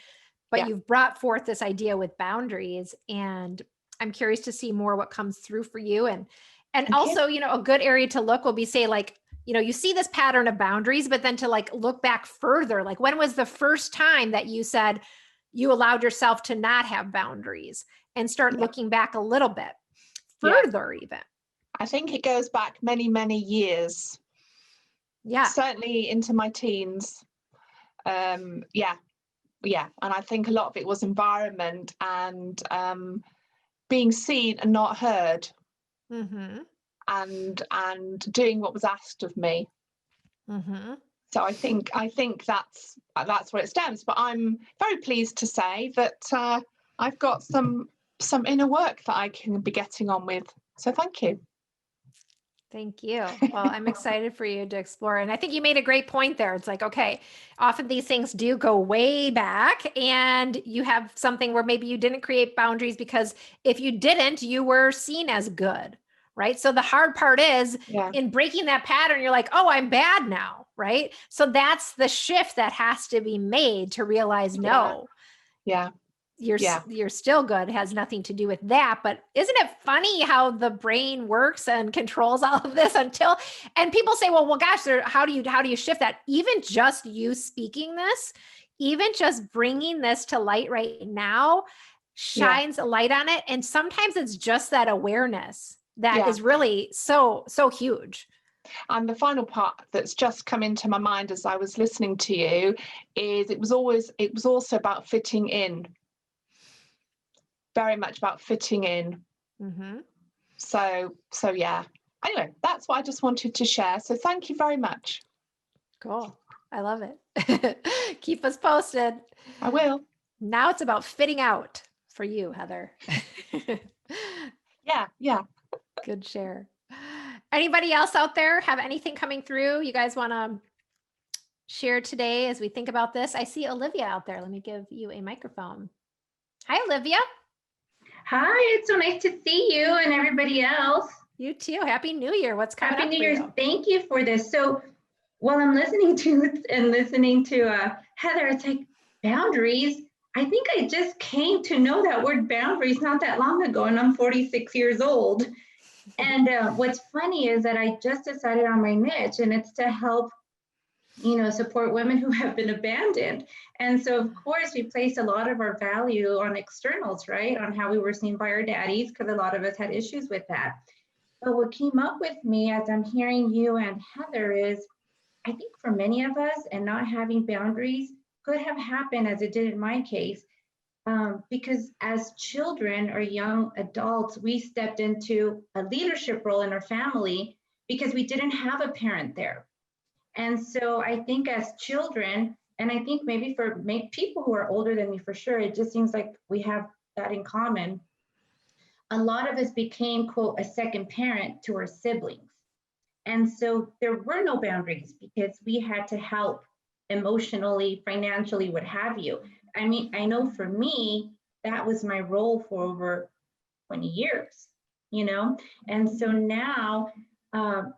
But you've brought forth this idea with boundaries, and I'm curious to see more what comes through for you. And also, a good area to look will be, say, like, you see this pattern of boundaries, but then to like look back further, like, when was the first time that you said you allowed yourself to not have boundaries, and start looking back a little bit further even. I think it goes back many, many years. Yeah. Certainly into my teens. Yeah. And I think a lot of it was environment and being seen and not heard. Mm-hmm. And doing what was asked of me. Mm-hmm. So I think that's where it stems. But I'm very pleased to say that I've got some inner work that I can be getting on with. So thank you. Thank you. Well, I'm excited for you to explore. And I think you made a great point there. It's like, okay, often these things do go way back, and you have something where maybe you didn't create boundaries because if you didn't, you were seen as good, right? So the hard part is Yeah, in breaking that pattern, you're like, oh, I'm bad now, right? So that's the shift that has to be made to realize, yeah, no, yeah, yeah, you're still good. It has nothing to do with that. But isn't it funny how the brain works and controls all of this until, and people say, well gosh, how do you shift that? Even just you speaking this, even just bringing this to light right now yeah, shines a light on it. And sometimes it's just that awareness that yeah. is really so huge. And the final part that's just come into my mind as I was listening to you is it was also about fitting in, very much about fitting in. Mm-hmm. So yeah. Anyway, that's what I just wanted to share. So thank you very much. Cool. I love it. Keep us posted. I will. Now it's about fitting out for you, Heather. Yeah, yeah. Good share. Anybody else out there have anything coming through you guys want to share today as we think about this? I see Olivia out there. Let me give you a microphone. Hi, Olivia. Hi, it's so nice to see you and everybody else. You too. Happy New Year. What's coming Happy up New for Year's. you? Thank you for this. So while I'm listening to Heather, it's like boundaries. I think I just came to know that word boundaries not that long ago, and I'm 46 years old. And what's funny is that I just decided on my niche, and it's to help support women who have been abandoned. And so, of course, we place a lot of our value on externals, right? On how we were seen by our daddies, because a lot of us had issues with that. But what came up with me as I'm hearing you and Heather is, I think for many of us, and not having boundaries could have happened as it did in my case, because as children or young adults, we stepped into a leadership role in our family because we didn't have a parent there. And so I think as children, and I think maybe for people who are older than me for sure, it just seems like we have that in common. A lot of us became, quote, a second parent to our siblings. And so there were no boundaries because we had to help emotionally, financially, what have you. I mean, I know for me, that was my role for over 20 years, you know? And so now I'm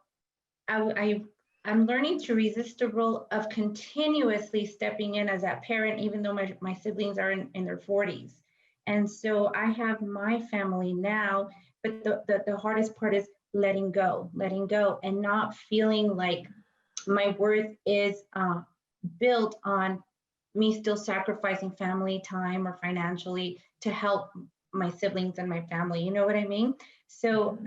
learning to resist the role of continuously stepping in as that parent, even though my siblings are in their 40s. And so I have my family now, but the hardest part is letting go, and not feeling like my worth is built on me still sacrificing family time or financially to help my siblings and my family. You know what I mean? So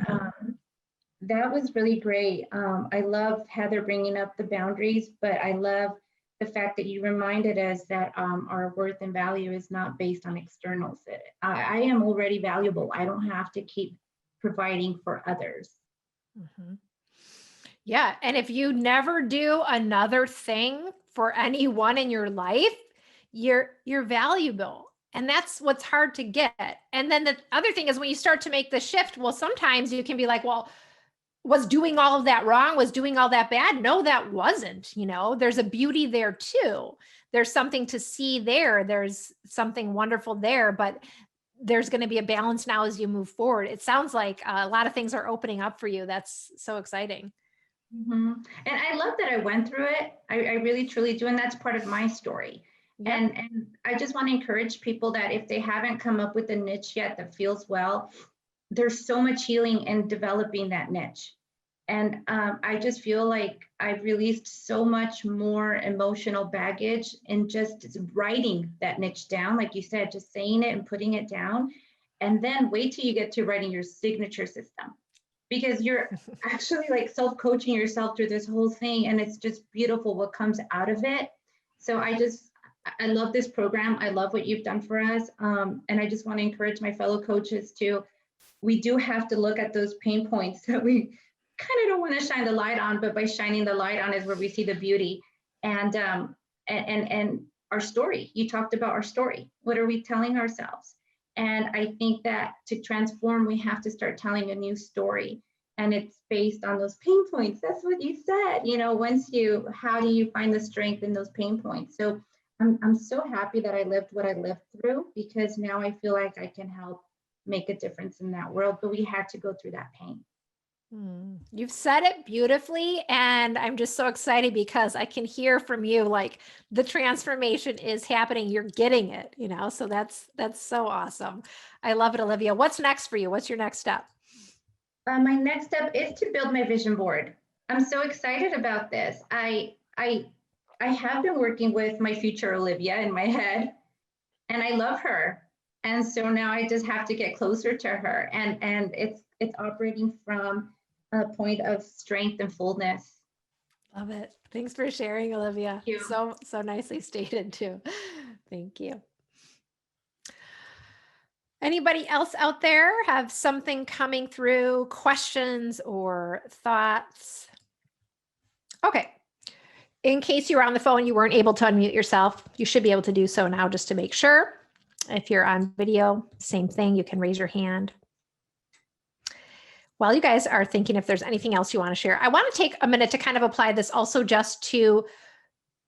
that was really great. I love Heather bringing up the boundaries, but I love the fact that you reminded us that our worth and value is not based on externals. I am already valuable. I don't have to keep providing for others. Mm-hmm. Yeah. And if you never do another thing for anyone in your life, you're valuable. And that's what's hard to get. And then the other thing is when you start to make the shift, well, sometimes you can be like, well, was doing all of that wrong? Was doing all that bad? No, that wasn't. There's a beauty there too. There's something to see there. There's something wonderful there, but there's going to be a balance now as you move forward. It sounds like a lot of things are opening up for you. That's so exciting. Mm-hmm. And I love that I went through it. I really, truly do. And that's part of my story. Yep. And I just want to encourage people that if they haven't come up with a niche yet that feels well, there's so much healing in developing that niche. And I just feel like I've released so much more emotional baggage in just writing that niche down. Like you said, just saying it and putting it down. And then wait till you get to writing your signature system, because you're actually like self-coaching yourself through this whole thing. And it's just beautiful what comes out of it. So I love this program. I love what you've done for us. And I just want to encourage my fellow coaches we do have to look at those pain points that we kind of don't want to shine the light on, but by shining the light on is where we see the beauty. And our story. You talked about our story. What are we telling ourselves? And I think that to transform, we have to start telling a new story. And it's based on those pain points. That's what you said. How do you find the strength in those pain points? So I'm so happy that I lived what I lived through, because now I feel like I can help make a difference in that world. But we had to go through that pain. You've said it beautifully. And I'm just so excited because I can hear from you, like the transformation is happening. You're getting it, so that's so awesome. I love it, Olivia. What's next for you? What's your next step? My next step is to build my vision board. I'm so excited about this. I have been working with my future Olivia in my head, and I love her. And so now I just have to get closer to her, and it's operating from a point of strength and fullness. Love it. Thanks for sharing, Olivia. Thank you. So nicely stated too. Thank you. Anybody else out there have something coming through, questions or thoughts? Okay. In case you were on the phone, you weren't able to unmute yourself, you should be able to do so now just to make sure. If you're on video, same thing, you can raise your hand. While you guys are thinking if there's anything else you want to share, I want to take a minute to kind of apply this also just to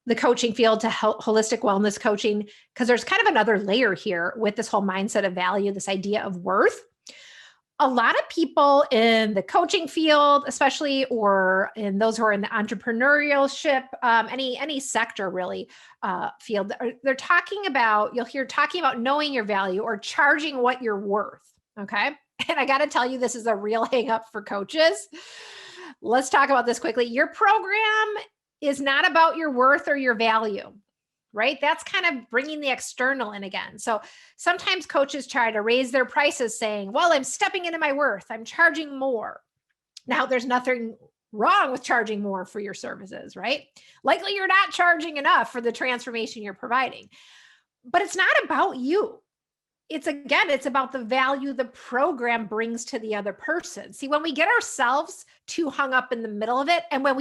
the coaching field, to holistic wellness coaching, because there's kind of another layer here with this whole mindset of value, this idea of worth. A lot of people in the coaching field, especially, or in those who are in the entrepreneurship, any sector really, field, they're talking about, you'll hear talking about knowing your value or charging what you're worth. Okay. And I got to tell you, this is a real hang up for coaches. Let's talk about this quickly. Your program is not about your worth or your value, right? That's kind of bringing the external in again. So sometimes coaches try to raise their prices saying, well, I'm stepping into my worth, I'm charging more. Now, there's nothing wrong with charging more for your services, right? Likely you're not charging enough for the transformation you're providing, but it's not about you. It's about the value the program brings to the other person. See, when we get ourselves too hung up in the middle of it, and when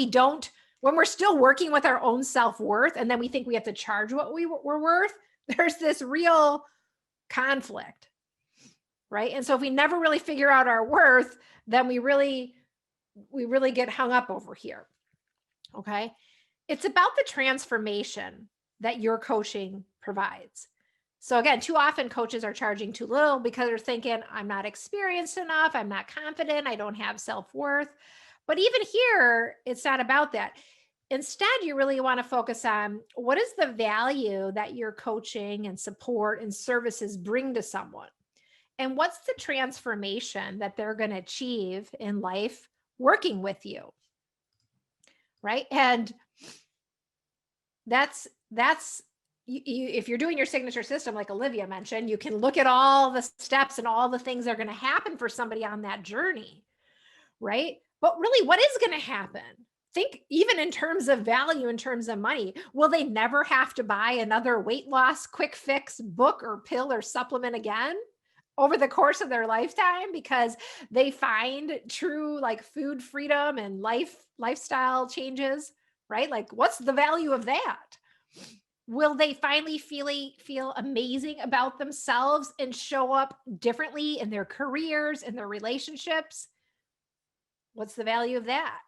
we're still working with our own self-worth, and then we think we have to charge what we're worth, there's this real conflict, right? And so if we never really figure out our worth, then we really get hung up over here, okay? It's about the transformation that your coaching provides. So again, too often coaches are charging too little because they're thinking, I'm not experienced enough, I'm not confident, I don't have self-worth. But even here, it's not about that. Instead, you really want to focus on what is the value that your coaching and support and services bring to someone? And what's the transformation that they're going to achieve in life working with you? Right? And that's if you're doing your signature system, like Olivia mentioned, you can look at all the steps and all the things that are going to happen for somebody on that journey, right? But really, what is going to happen? Think even in terms of value, in terms of money. Will they never have to buy another weight loss quick fix book or pill or supplement again over the course of their lifetime because they find true like food freedom and lifestyle changes, right? Like, what's the value of that? Will they finally feel amazing about themselves and show up differently in their careers and their relationships? What's the value of that?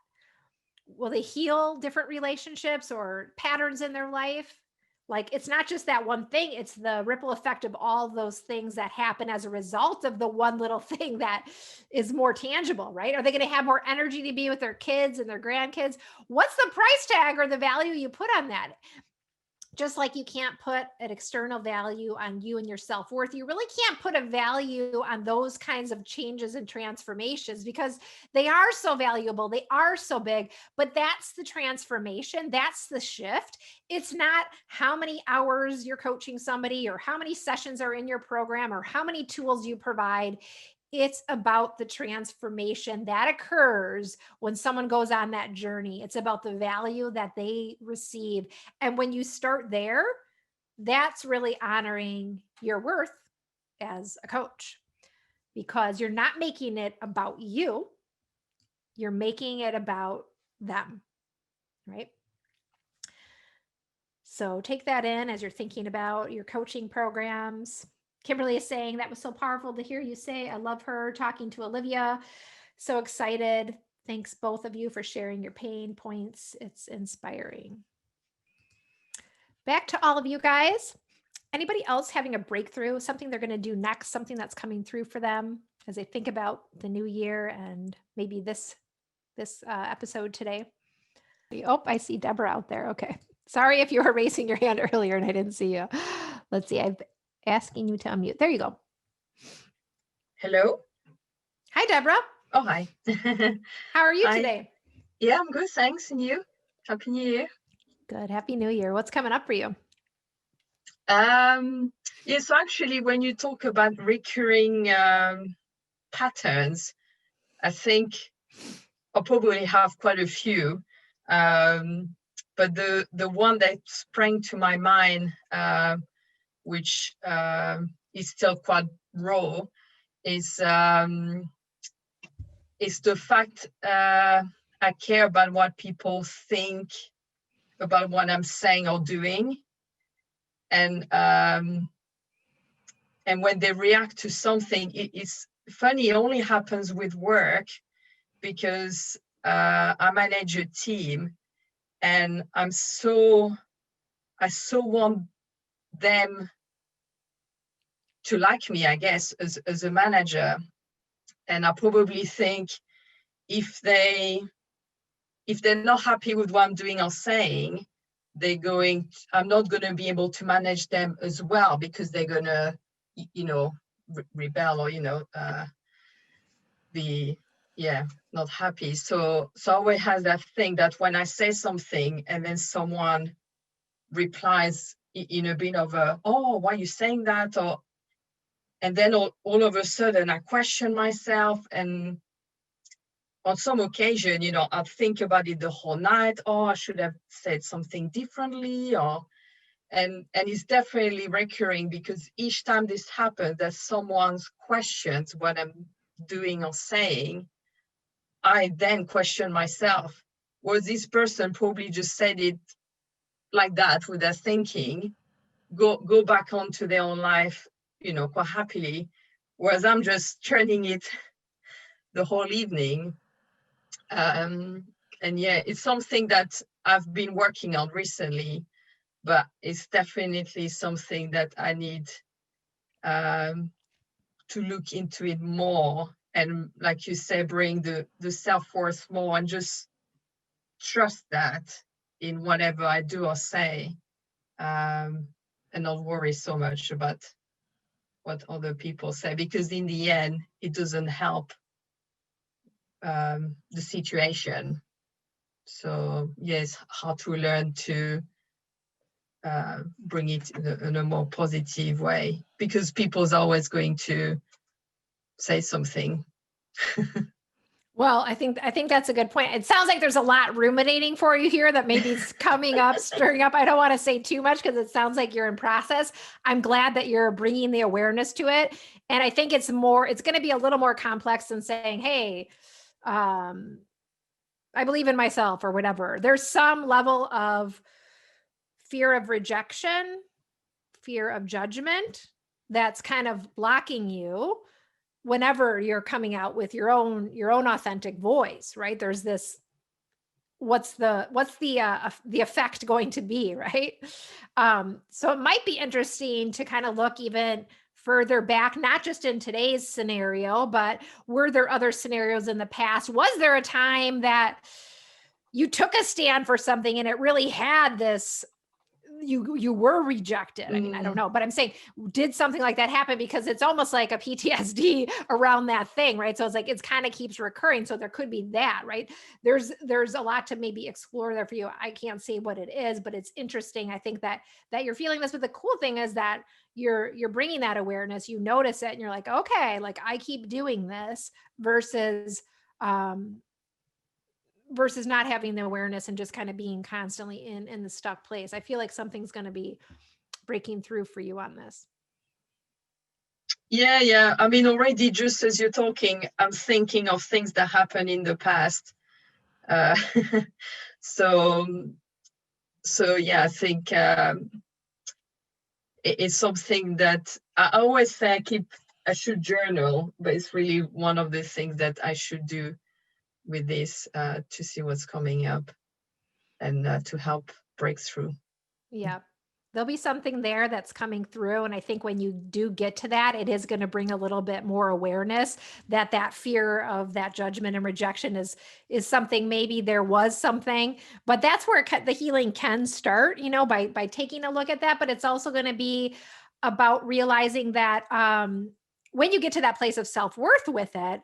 Will they heal different relationships or patterns in their life? Like, it's not just that one thing, it's the ripple effect of all those things that happen as a result of the one little thing that is more tangible, right? Are they going to have more energy to be with their kids and their grandkids? What's the price tag or the value you put on that? Just like you can't put an external value on you and your self-worth, you really can't put a value on those kinds of changes and transformations because they are so valuable, they are so big, but that's the transformation, that's the shift. It's not how many hours you're coaching somebody or how many sessions are in your program or how many tools you provide. It's about the transformation that occurs when someone goes on that journey. It's about the value that they receive. And when you start there, that's really honoring your worth as a coach because you're not making it about you. You're making it about them, right? So take that in as you're thinking about your coaching programs. Kimberly is saying that was so powerful to hear you say. I love her talking to Olivia. So excited. Thanks both of you for sharing your pain points. It's inspiring. Back to all of you guys. Anybody else having a breakthrough, something they're going to do next, something that's coming through for them as they think about the new year and maybe this episode today? Oh, I see Deborah out there. Okay. Sorry if you were raising your hand earlier and I didn't see you. Let's see. I'm asking you to unmute. There you go. Hello. Hi, Deborah. Oh, hi. How are you Hi. today? Yeah, I'm good. Thanks. And you? Happy New Year. Good. Happy New Year. What's coming up for you? Yes, so actually, when you talk about recurring patterns, I think I'll probably have quite a few. But the one that sprang to my mind, which is still quite raw, is the fact I care about what people think about what I'm saying or doing. And when they react to something, it's funny, it only happens with work because I manage a team and I so want them to like me, I guess, as a manager. And I probably think if they're not happy with what I'm doing or saying, I'm not going to be able to manage them as well because they're going to, rebel or, be, not happy. So I always have that thing that when I say something and then someone replies in a bit of oh, why are you saying that? And then all of a sudden I question myself, and on some occasion, I'd think about it the whole night. Oh, I should have said something differently, and it's definitely recurring because each time this happens, that someone questions what I'm doing or saying, I then question myself. Was this person probably just said it like that with their thinking, go back onto their own life, quite happily, whereas I'm just turning it the whole evening. And yeah, it's something that I've been working on recently, but it's definitely something that I need to look into it more. And like you say, bring the self-worth more and just trust that in whatever I do or say, and not worry so much about what other people say, because in the end, it doesn't help the situation. So yes, how to learn to bring it in a more positive way, because people's always going to say something. Well, I think that's a good point. It sounds like there's a lot ruminating for you here that maybe is coming up, stirring up. I don't want to say too much because it sounds like you're in process. I'm glad that you're bringing the awareness to it. And I think it's going to be a little more complex than saying, hey, I believe in myself or whatever. There's some level of fear of rejection, fear of judgment that's kind of blocking you whenever you're coming out with your own authentic voice, right? There's this, what's the effect going to be, right? So it might be interesting to kind of look even further back, not just in today's scenario, but were there other scenarios in the past? Was there a time that you took a stand for something and it really had this, you were rejected? I mean, I don't know, but I'm saying, did something like that happen? Because it's almost like a PTSD around that thing, right? So it's like, it's kind of keeps recurring. So there could be that, right? There's a lot to maybe explore there for you. I can't say what it is, but it's interesting. I think that you're feeling this, but the cool thing is that you're bringing that awareness, you notice it and you're like, okay, like I keep doing this versus not having the awareness and just kind of being constantly in the stuck place. I feel like something's going to be breaking through for you on this. Yeah. I mean, already just as you're talking, I'm thinking of things that happened in the past. So So yeah, I think it's something that I always say I should journal, but it's really one of the things that I should do with this to see what's coming up and to help break through. Yeah. There'll be something there that's coming through. And I think when you do get to that, it is going to bring a little bit more awareness that that fear of that judgment and rejection is something. Maybe there was something, but that's where the healing can start, by taking a look at that. But it's also going to be about realizing that when you get to that place of self-worth with it,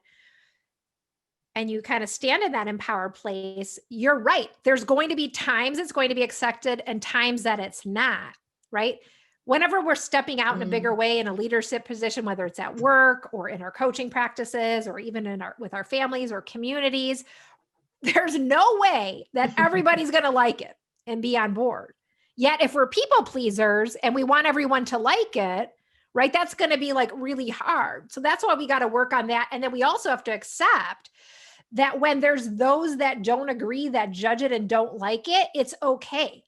and you kind of stand in that empowered place, you're right. There's going to be times it's going to be accepted and times that it's not, right? Whenever we're stepping out in a bigger way in a leadership position, whether it's at work or in our coaching practices or even with our families or communities, there's no way that everybody's going to like it and be on board. Yet if we're people pleasers and we want everyone to like it, right, that's going to be like really hard. So that's why we got to work on that. And then we also have to accept that when there's those that don't agree, that judge it and don't like it, it's okay.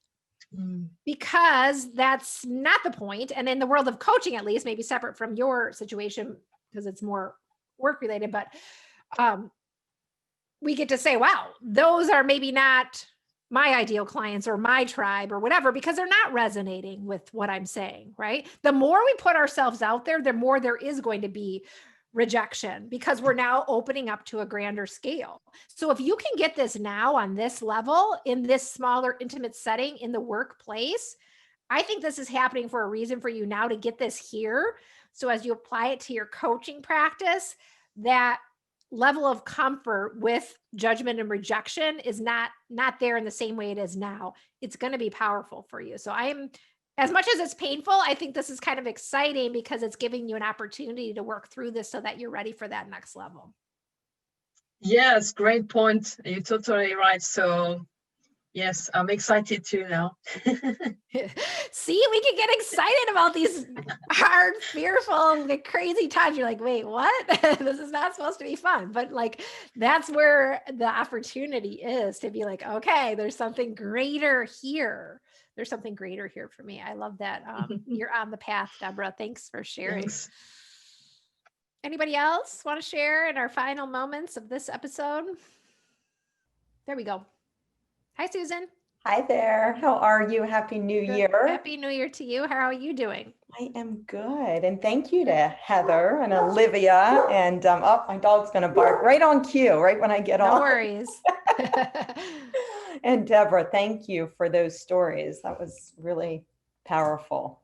Because that's not the point. And in the world of coaching, at least, maybe separate from your situation because it's more work related, but we get to say, wow, those are maybe not my ideal clients or my tribe or whatever, because they're not resonating with what I'm saying, right? The more we put ourselves out there, the more there is going to be rejection because we're now opening up to a grander scale. So if you can get this now on this level, in this smaller, intimate setting in the workplace, I think this is happening for a reason for you now to get this here. So as you apply it to your coaching practice, that level of comfort with judgment and rejection is not there in the same way it is now. It's going to be powerful for you. So as much as it's painful, I think this is kind of exciting because it's giving you an opportunity to work through this so that you're ready for that next level. Yes, great point. You're totally right. So yes, I'm excited too now. See, we can get excited about these hard, fearful, crazy times. You're like, wait, what? This is not supposed to be fun. But like, that's where the opportunity is to be like, okay, there's something greater here. There's something greater here for me. I love that. You're on the path, Deborah. Thanks for sharing. Thanks. Anybody else want to share in our final moments of this episode? There we go. Hi, Susan. Hi there. How are you? Happy New Year. Happy New Year to you. How are you doing? I am good. And thank you to Heather and Olivia. And my dog's going to bark right on cue, right when I get on. No worries. And Deborah, thank you for those stories. That was really powerful.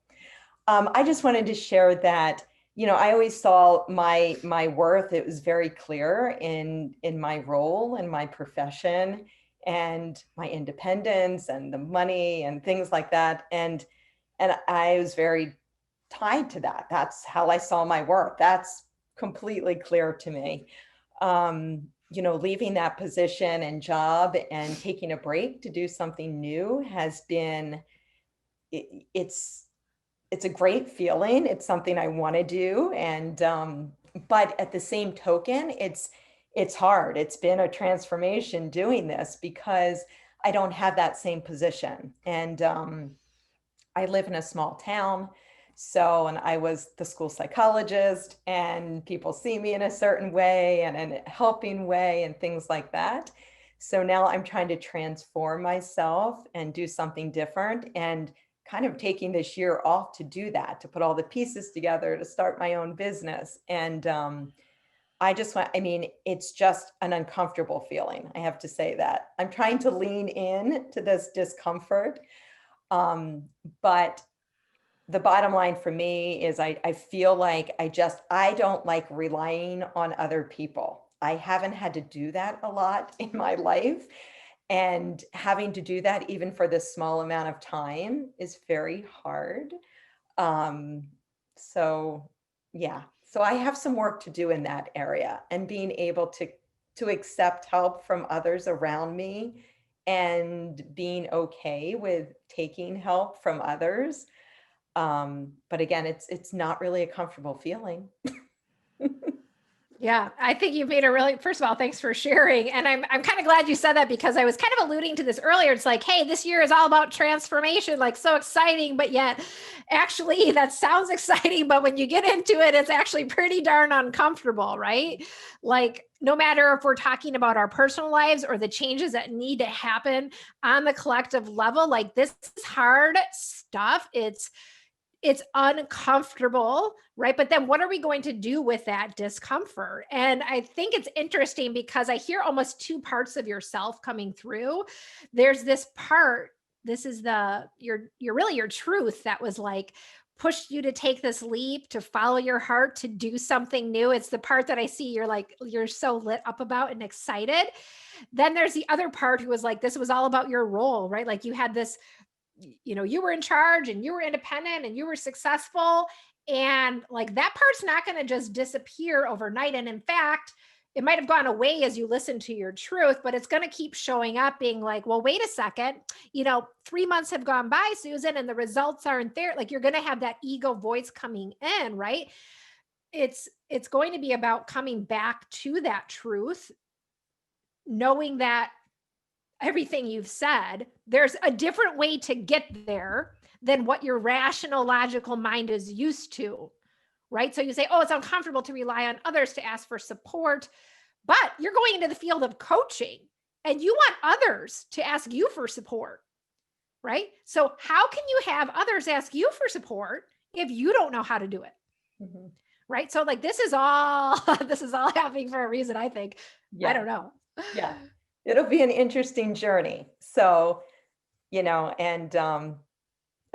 I just wanted to share that, I always saw my worth. It was very clear in my role and my profession and my independence and the money and things like that. And I was very tied to that. That's how I saw my worth. That's completely clear to me. Leaving that position and job and taking a break to do something new has been, it's a great feeling. It's something I want to do. And, but at the same token, it's hard. It's been a transformation doing this because I don't have that same position. And I live in a small town. And I was the school psychologist and people see me in a certain way and in a helping way and things like that. So now I'm trying to transform myself and do something different and kind of taking this year off to do that, to put all the pieces together, to start my own business. And it's just an uncomfortable feeling. I have to say that. I'm trying to lean in to this discomfort. But the bottom line for me is I feel like I don't like relying on other people. I haven't had to do that a lot in my life. And having to do that even for this small amount of time is very hard. So I have some work to do in that area and being able to accept help from others around me and being okay with taking help from others. But again, it's not really a comfortable feeling. Yeah, I think you've made a really, first of all, thanks for sharing. And I'm kind of glad you said that, because I was kind of alluding to this earlier. It's like, hey, this year is all about transformation, like so exciting, but yet actually that sounds exciting. But when you get into it, it's actually pretty darn uncomfortable, right? Like, no matter if we're talking about our personal lives or the changes that need to happen on the collective level, like this is hard stuff. It's uncomfortable, right? But then what are we going to do with that discomfort? And I think it's interesting because I hear almost two parts of yourself coming through. There's this part, this is your really your truth that was like pushed you to take this leap, to follow your heart, to do something new. It's the part that I see you're so lit up about and excited. Then there's the other part who was like, this was all about your role, right? Like you had this, you were in charge and you were independent and you were successful. And like that part's not going to just disappear overnight. And in fact, it might have gone away as you listen to your truth, but it's going to keep showing up being like, well, wait a second, 3 months have gone by, Susan, and the results aren't there. Like you're going to have that ego voice coming in, right? It's going to be about coming back to that truth, knowing that everything you've said, there's a different way to get there than what your rational, logical mind is used to, right? So you say, oh, it's uncomfortable to rely on others to ask for support, but you're going into the field of coaching and you want others to ask you for support, right? So how can you have others ask you for support if you don't know how to do it? Mm-hmm. Right? So like, this is all happening for a reason, I think. Yeah. I don't know. Yeah. It'll be an interesting journey. So, and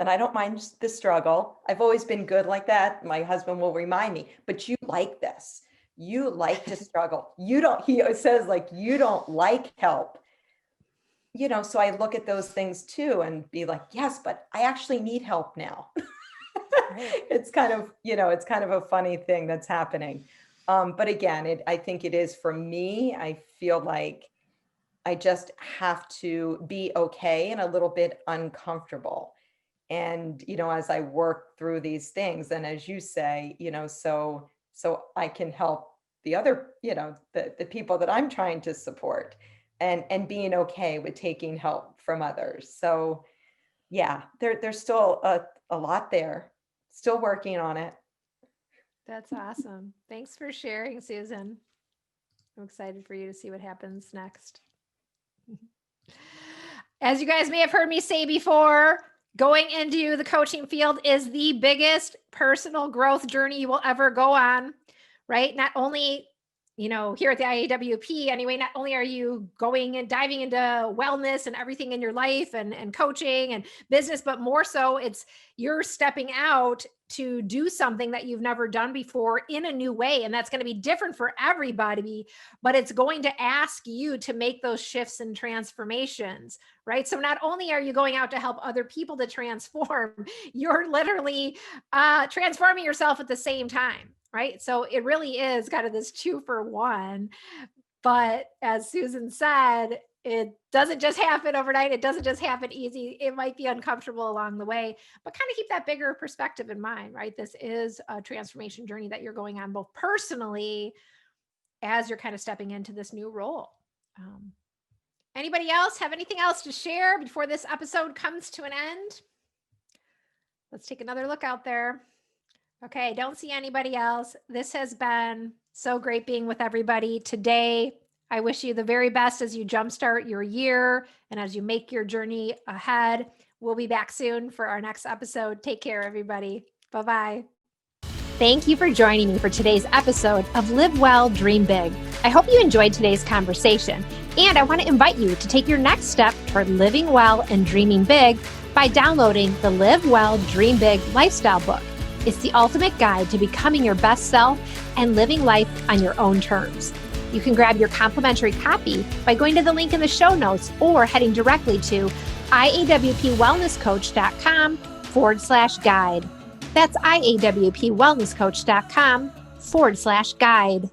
I don't mind the struggle. I've always been good like that. My husband will remind me, but you like this. You like to struggle. He says like, you don't like help. So I look at those things too and be like, yes, but I actually need help now. It's kind of a funny thing that's happening. But again, I think it is for me. I feel like I just have to be okay and a little bit uncomfortable. And, as I work through these things, and as you say, so I can help the other, the people that I'm trying to support, and being okay with taking help from others. So yeah, there's still a lot there, still working on it. That's awesome. Thanks for sharing, Susan. I'm excited for you to see what happens next. As you guys may have heard me say before, going into the coaching field is the biggest personal growth journey you will ever go on, right? Not only, here at the IAWP anyway, not only are you going and diving into wellness and everything in your life and coaching and business, but more so you're stepping out to do something that you've never done before in a new way. And that's going to be different for everybody, but it's going to ask you to make those shifts and transformations, right? So not only are you going out to help other people to transform, you're literally transforming yourself at the same time, right? So it really is kind of this 2-for-1. But as Susan said, it doesn't just happen overnight. It doesn't just happen easy. It might be uncomfortable along the way, but kind of keep that bigger perspective in mind, right? This is a transformation journey that you're going on both personally as you're kind of stepping into this new role. Anybody else have anything else to share before this episode comes to an end? Let's take another look out there. Okay, don't see anybody else. This has been so great being with everybody today. I wish you the very best as you jumpstart your year and as you make your journey ahead. We'll be back soon for our next episode. Take care, everybody. Bye-bye. Thank you for joining me for today's episode of Live Well, Dream Big. I hope you enjoyed today's conversation, and I want to invite you to take your next step toward living well and dreaming big by downloading the Live Well, Dream Big lifestyle book. It's the ultimate guide to becoming your best self and living life on your own terms. You can grab your complimentary copy by going to the link in the show notes or heading directly to iawpwellnesscoach.com/guide. That's iawpwellnesscoach.com/guide.